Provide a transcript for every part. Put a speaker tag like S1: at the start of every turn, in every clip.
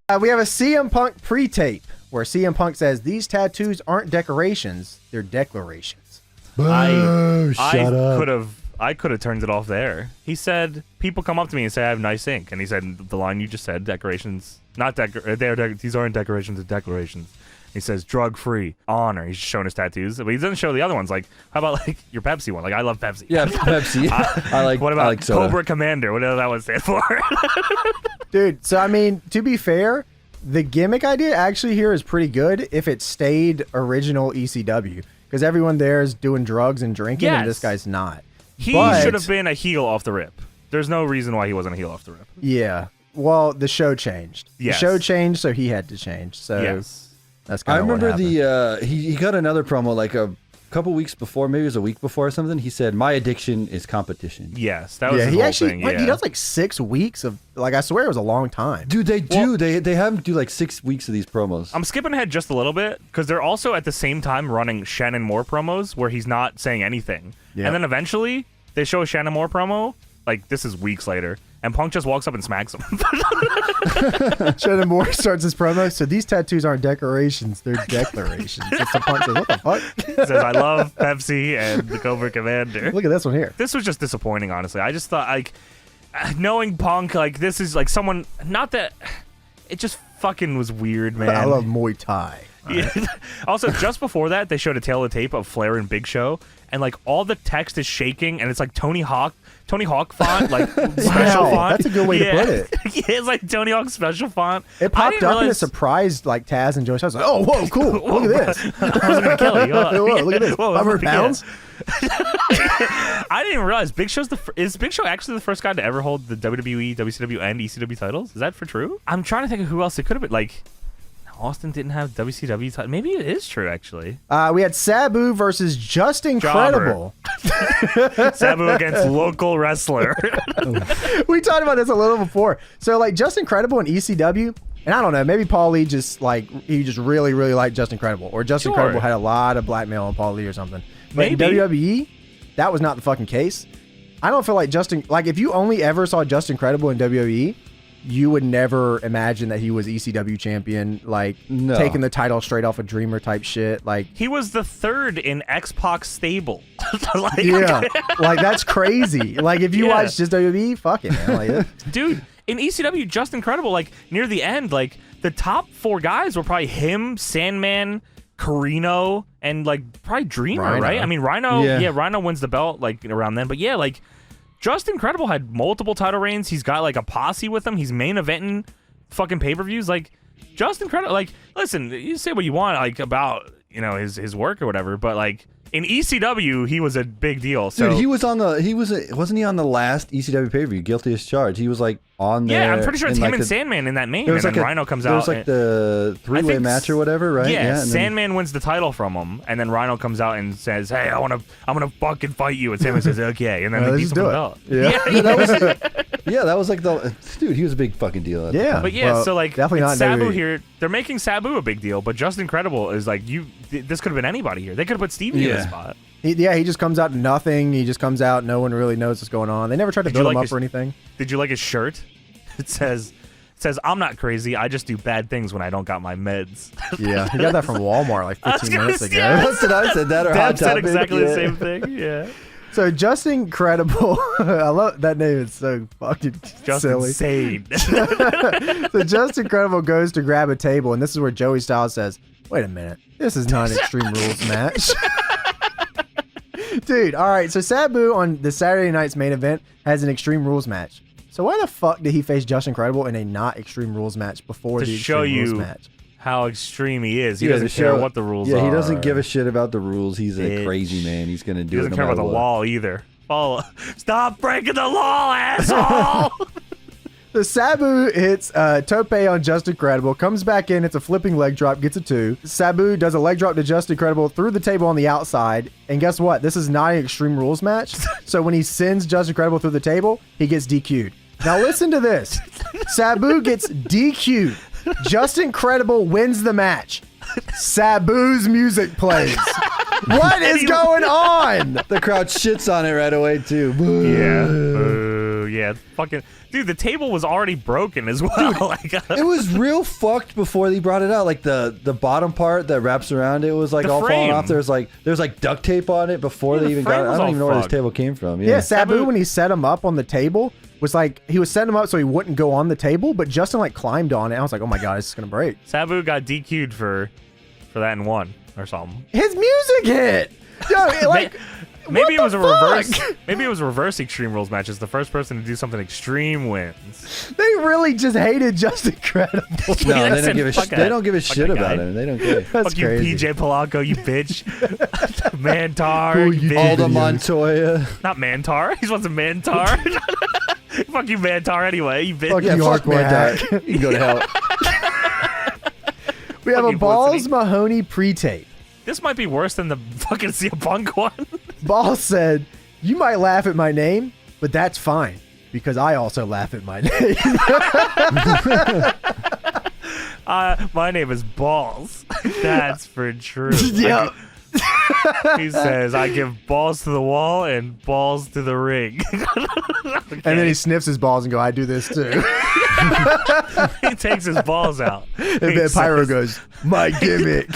S1: We have a CM Punk pre-tape where CM Punk says, these tattoos aren't decorations, they're declarations.
S2: I could have turned it off there. He said, people come up to me and say I have nice ink. And he said, the line you just said, decorations, these aren't decorations, they're declarations. He says, drug-free, honor. He's showing his tattoos. But he doesn't show the other ones. Like, how about, like, your Pepsi one? Like, I love Pepsi.
S3: Yeah, Pepsi.
S2: What about
S3: like soda.
S2: Cobra Commander? Whatever that one stands for.
S1: Dude, so, I mean, to be fair, the gimmick idea actually here is pretty good if it stayed original ECW. Because everyone there is doing drugs and drinking, and this guy's not.
S2: He should have been a heel off the rip. There's no reason why he wasn't a heel off the rip.
S1: Yeah. Well, the show changed.
S2: Yes.
S1: The show changed, so he had to change. So
S2: yes.
S1: That's kind of
S3: I remember he got another promo like a couple weeks before, maybe it was a week before or something. He said, "My addiction is competition."
S2: Yes, that was his whole thing.
S1: He does like 6 weeks of, like, I swear it was a long time.
S3: Dude, they do. They have him do like 6 weeks of these promos.
S2: I'm skipping ahead just a little bit because they're also at the same time running Shannon Moore promos where he's not saying anything. Yeah. And then eventually they show a Shannon Moore promo, like this is weeks later, and Punk just walks up and smacks him.
S1: Shannon Moore starts his promo. So these tattoos aren't decorations, they're declarations. It's the Punk says, what the fuck?
S2: He says, I love Pepsi and the Cobra Commander.
S1: Look at this one here.
S2: This was just disappointing, honestly. I just thought, like, knowing Punk, like, this is like someone, not that, it just fucking was weird, man.
S1: I love Muay Thai.
S2: Yeah. Also, just before that, they showed a tail of tape of Flair and Big Show, and like all the text is shaking, and it's like Tony Hawk font, like special font.
S1: That's a good way to put it.
S2: Yeah, it's like Tony Hawk special font.
S1: It popped up and it surprised like Taz and Joey. I was like, oh, whoa, cool.
S2: Whoa,
S1: look at this.
S2: I was gonna kill you.
S1: Whoa, look at this. 500 pounds.
S2: I didn't even realize Big Show's is Big Show actually the first guy to ever hold the WWE, WCW, and ECW titles? Is that for true? I'm trying to think of who else it could have been. Like, Austin didn't have WCW title. Maybe it is true, actually.
S1: We had Sabu versus Just Incredible.
S2: Sabu against local wrestler.
S1: We talked about this a little before. So, like, Just Incredible and ECW, and I don't know, maybe Paul Lee just, like, he just really, really liked Just Incredible. Or Just Incredible had a lot of blackmail on Paul Lee or something. But
S2: maybe.
S1: in WWE, that was not the fucking case. I don't feel like if you only ever saw Just Incredible in WWE, you would never imagine that he was ECW champion, like taking the title straight off a Dreamer type shit. Like,
S2: he was the third in X-Pac's stable.
S1: Like that's crazy. Like if you watch just WWE, fuck it, man. Like,
S2: dude, in ECW, Just Incredible, like near the end, like the top 4 guys were probably him, Sandman, Carino, and like probably Dreamer,
S1: Rhino.
S2: right? I mean, Rhino, Rhino wins the belt like around then, but yeah, like. Just Incredible had multiple title reigns. He's got like a posse with him. He's main eventing fucking pay-per-views. Like, Just Incredible. Like, listen, you say what you want like about, you know, his work or whatever, but like in ECW, he was a big deal. So
S3: dude, wasn't he on the last ECW pay-per-view, Guilty as Charged? He was like on there.
S2: Yeah, I'm pretty sure it's him and Sandman in that main, and then Rhino comes out.
S3: It was like the 3-way match or whatever, right?
S2: Yeah, Sandman wins the title from him, and then Rhino comes out and says, "Hey, I'm gonna fucking fight you," and Sandman says, "Okay," and then they beat him out.
S3: That was like dude. He was a big fucking deal.
S1: Yeah,
S2: but yeah, so like
S1: definitely not
S2: Sabu here. They're making Sabu a big deal, but Just Incredible is like this could have been anybody here. They could have put Stevie in the spot.
S1: He just comes out to nothing. He just comes out. No one really knows what's going on. They never tried to build him up or anything.
S2: Did you like his shirt? It says, I'm not crazy. I just do bad things when I don't got my meds.
S1: Yeah, he got that from Walmart like 15 minutes ago.
S3: That's what I said. That or Hot
S2: Topic. Said exactly the same thing. Yeah.
S1: So Just Incredible, I love that name. It's so fucking silly.
S2: Insane.
S1: So Just Incredible goes to grab a table, and this is where Joey Styles says, "Wait a minute, this is not an Extreme Rules match." Dude, all right. So Sabu on the Saturday night's main event has an Extreme Rules match. So why the fuck did he face Just Incredible in a not Extreme Rules match before the Extreme Rules match?
S2: How extreme he is. He doesn't care what the rules are.
S3: Yeah, he doesn't give a shit about the rules. He's a crazy man. He's going to do it.
S2: He doesn't care about the law either. Stop breaking the law, asshole!
S1: The Sabu hits tope on Just Incredible, comes back in, it's a flipping leg drop, gets a 2. Sabu does a leg drop to Just Incredible through the table on the outside, and guess what? This is not an Extreme Rules match, so when he sends Just Incredible through the table, he gets DQ'd. Now listen to this. Sabu gets DQ'd. Just Incredible wins the match. Sabu's music plays. What is going on?
S3: The crowd shits on it right away, too.
S2: Yeah. Sabu, yeah, fucking dude. The table was already broken as well. Like,
S3: It was real fucked before they brought it out. Like the bottom part that wraps around it was like
S2: The
S3: all
S2: frame.
S3: falling off. There's like duct tape on it before
S2: Yeah,
S3: they
S2: the
S3: even
S2: frame
S3: got it. I
S2: was
S3: don't
S2: all
S3: even know where this
S2: fucked.
S3: table came from.
S1: Yeah,
S3: Yeah.
S1: Sabu, when he set him up on the table, was like, he was setting him up so he wouldn't go on the table, but Justin like climbed on it. I was like, oh my God, this is going to break.
S2: Sabu got DQ'd for that and won or something.
S1: His music hit. Yo, like,
S2: Maybe it
S1: what
S2: was a
S1: the fuck?
S2: reverse. Maybe it was reverse Extreme Rules matches. The first person to do something extreme wins.
S1: They really just hated Justin Credible.
S3: No,
S2: Yeah,
S3: they don't give a
S2: fuck
S3: they don't give a
S2: fuck
S3: shit
S2: that
S3: about
S2: guy.
S3: him. They don't care.
S1: That's
S2: Fuck
S1: crazy.
S2: you, PJ Polanco, you bitch. Mantar,
S1: Who
S2: you
S1: you
S2: bitch.
S3: Aldo
S1: videos.
S3: Montoya.
S2: Not Mantar. He's wants a Mantar. Fuck you, Mantar. Anyway, you bitch.
S1: Fuck
S3: Yeah,
S1: you,
S3: fuck
S1: hardcore hack.
S3: Mantar. You can go to hell.
S1: We have a
S2: Fucking
S1: Balls
S2: Felicity.
S1: Mahoney pre-tape.
S2: This might be worse than the fucking CM Punk one.
S1: Balls said, "You might laugh at my name, but that's fine because I also laugh at my name."
S2: My name is Balls. That's for true.
S1: Yep.
S2: He says, I give balls to the wall and balls to the ring.
S1: And then he sniffs his balls and go, "I do this too."
S2: He takes his balls out.
S1: And then Pyro goes, "My gimmick."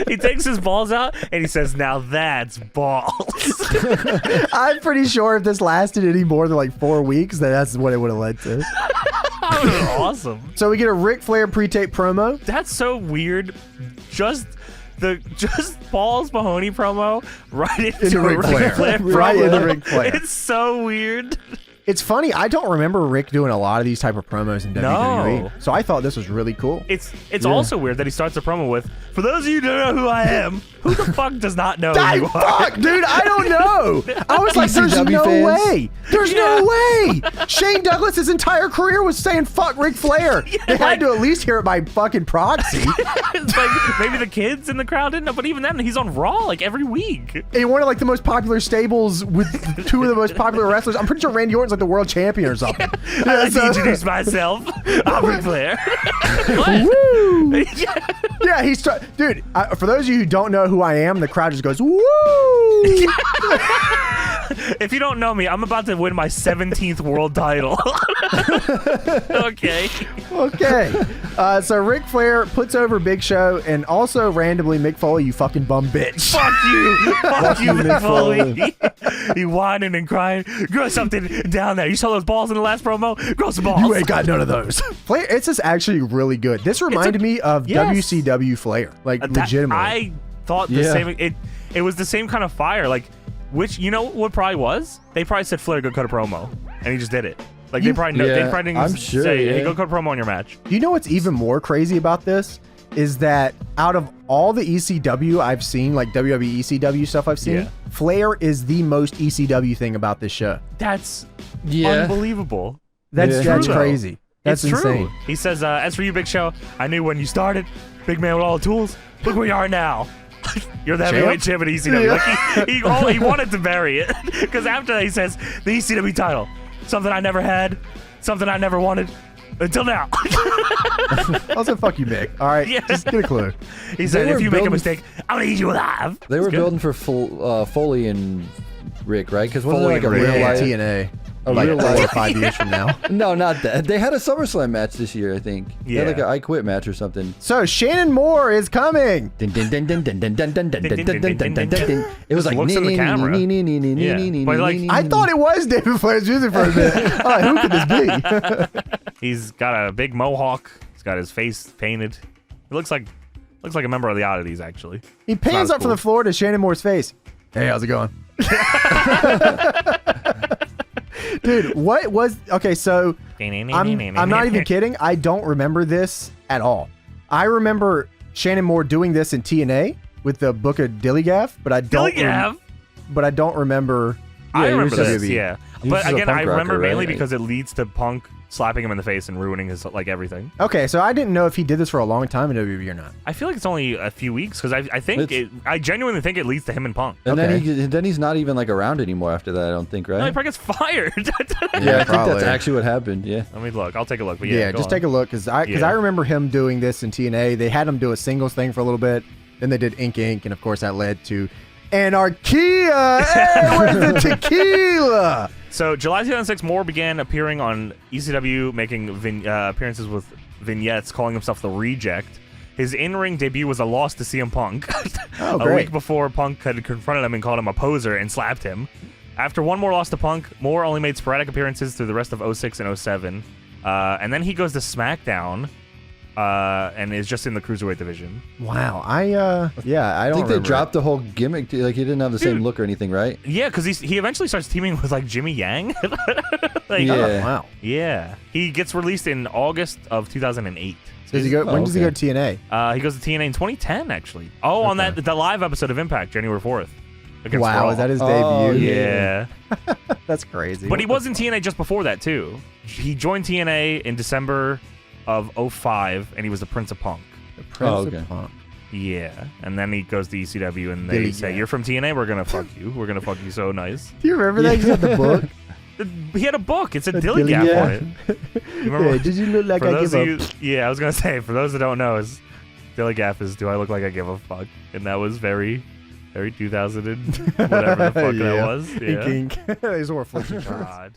S2: He takes his balls out and he says, now that's balls.
S1: I'm pretty sure if this lasted any more than like 4 weeks, then that's what it would have led to.
S2: That was awesome.
S1: So we get a Ric Flair pre-tape promo.
S2: That's so weird. Just Balls Mahoney promo right into
S1: Ric
S2: Ric
S1: Flair.
S2: Flair
S1: Right
S2: promo.
S1: into Ric Flair.
S2: It's so weird.
S1: It's funny, I don't remember Rick doing a lot of these type of promos in WWE.
S2: No.
S1: So I thought this was really cool.
S2: It's also weird that he starts the promo with, for those of you who don't know who I am, who the fuck does not know
S1: Die
S2: who you are?
S1: fuck, dude, I don't know. I was like, there's
S3: ECW
S1: no
S3: fans.
S1: way. There's no way. Shane Douglas' entire career was saying fuck Ric Flair. They had to at least hear it by fucking proxy.
S2: It's like maybe the kids in the crowd didn't know, but even then, he's on Raw like every week.
S1: In one of like the most popular stables with two of the most popular wrestlers. I'm pretty sure Randy Orton's like the world champion or something.
S2: I like to introduce myself. I'm Ric Flair.
S1: Woo!
S2: Yeah.
S1: Yeah, dude. For those of you who don't know who I am, the crowd just goes woo.
S2: If you don't know me, I'm about to win my 17th world title. Okay.
S1: Okay. So Ric Flair puts over Big Show and also randomly Mick Foley, you fucking bum bitch.
S2: Fuck you. Fuck you,
S3: Mick
S2: Mick Foley. You whining and crying. Grow something down there. You saw those balls in the last promo? Grow some balls.
S1: You ain't got none of those. Flair, it's just actually really good. This reminded me of
S2: yes.
S1: WCW Flair, like legitimately.
S2: I thought the
S3: Yeah.
S2: same. It was the same kind of fire. Like, which, you know what probably was? They probably said, Flair, go cut a promo. And he just did it. Like, they probably know. They
S3: Yeah,
S2: probably didn't
S3: I'm sure,
S2: say, hey,
S3: yeah.
S2: go cut a promo on your match.
S1: You know what's even more crazy about this is that out of all the ECW I've seen, like WWE-ECW stuff I've seen,
S2: Yeah.
S1: Flair is the most ECW thing about this show.
S2: That's
S3: Yeah.
S2: unbelievable.
S1: That's
S3: Yeah.
S1: that's
S2: True, though.
S1: crazy. That's
S2: it's
S1: insane.
S2: true. He says, as for you, Big Show, I knew when you started, big man with all the tools. Look where you are now. You're the heavyweight champ at ECW.
S1: Yeah.
S2: Like he wanted to bury it. Because after that, he says, the ECW title, something I never had, something I never wanted, until now.
S1: Also, fuck you, Mick. All right,
S2: Yeah.
S1: just get a clue.
S2: He said,
S3: were
S2: if you make a
S3: building-
S2: mistake, I'm going to eat you alive.
S3: They were
S2: It's good.
S3: building for Foley and Rick, right? Because wasn't
S2: Foley
S3: it like a
S2: and Rick.
S3: real
S1: Yeah,
S3: life?
S1: TNA.
S3: A
S1: Like
S3: real
S1: 4 or
S3: life.
S1: 5 years from now.
S3: No, not that. They had a SummerSlam match this year, I think. They had
S2: Yeah.
S3: like an I Quit match or something.
S1: So Shannon Moore is coming.
S3: Dun, dun, dun, dun, dun, dun, dun, dun, dun, dun, dun, dun, dun, dun, dun. It was
S2: Just
S3: like
S2: looks in the camera. Yeah. But, like,
S1: I thought it was David Flair's music for a minute. I'm like, who could this be?
S2: He's got a big mohawk. He's got his face painted. It looks like a member of the Oddities, actually.
S1: He pans
S2: Sounds
S1: up from
S2: cool.
S1: the floor to Shannon Moore's face. Hey, how's it going? Dude, what was... Okay, so I'm not even kidding. I don't remember this at all. I remember Shannon Moore doing this in TNA with the Book of Dilligaff, but I don't...
S2: Gav.
S1: But I don't remember...
S2: I
S3: he
S2: remember
S3: was
S2: this,
S3: just-
S2: yeah.
S3: he was
S2: But
S3: just a
S2: again,
S3: punk
S2: I remember
S3: rocker,
S2: mainly
S3: right?
S2: because it leads to Punk slapping him in the face and ruining his, like, everything.
S1: Okay, so I didn't know if he did this for a long time in WWE or not.
S2: I feel like it's only a few weeks because I think
S3: It's-
S2: I genuinely think it leads to him and Punk.
S3: And
S1: Okay.
S3: then he's not even like around anymore after that, I don't think, right?
S2: No, he probably gets fired.
S3: yeah, I think
S1: probably.
S3: that's actually what happened. Yeah.
S2: Let me look. I'll take a look. But
S1: Yeah,
S2: yeah,
S1: just take a look because I
S2: Yeah.
S1: remember him doing this in TNA. They had him do a singles thing for a little bit. Then they did Ink Ink, and of course that led to Anarchia. Hey, where's the tequila?
S2: So July 2006, Moore began appearing on ECW, making appearances with vignettes, calling himself the Reject. His in-ring debut was a loss to CM Punk.
S1: Oh,
S2: a
S1: great.
S2: week before, Punk had confronted him and called him a poser and slapped him. After one more loss to Punk, Moore only made sporadic appearances through the rest of 06 and 07. And then he goes to SmackDown and is just in the Cruiserweight division.
S1: Wow. I don't
S3: I think
S1: remember
S3: they dropped the whole gimmick. Like, he didn't have the same look or anything, right?
S2: Yeah, because he eventually starts teaming with, like, Jimmy Yang. Like,
S3: Yeah.
S1: Oh, wow.
S2: Yeah. He gets released in August of 2008.
S1: Does he go? When does he go to TNA?
S2: He goes to TNA in 2010, actually. Oh, on the live episode of Impact, January 4th. against
S1: Wow,
S2: Raw.
S1: is that his
S3: Oh,
S1: debut?
S2: Yeah.
S1: That's crazy.
S2: But he was in TNA just before that, too. He joined TNA in December of 05, and he was the Prince of Punk.
S1: The Prince
S3: Oh,
S1: of
S3: okay.
S1: Punk.
S2: Yeah. And then he goes to ECW, and they say,
S1: Yeah.
S2: you're from TNA, we're going to fuck you. We're going to fuck you so nice.
S1: Do you remember that? He had the book.
S2: He had a book. It's a
S1: Dilly
S2: dilly gap
S1: gap.
S2: on it. You remember?
S1: Yeah, did you look like
S2: For
S1: I
S2: those
S1: give
S2: of
S1: a...
S2: you, yeah, I was going to say, for those that don't know, is dilly gap is, do I look like I give a fuck? And that was very 2000 and whatever the fuck that was. Yeah.
S1: Ink. These were affliction charts.
S2: God.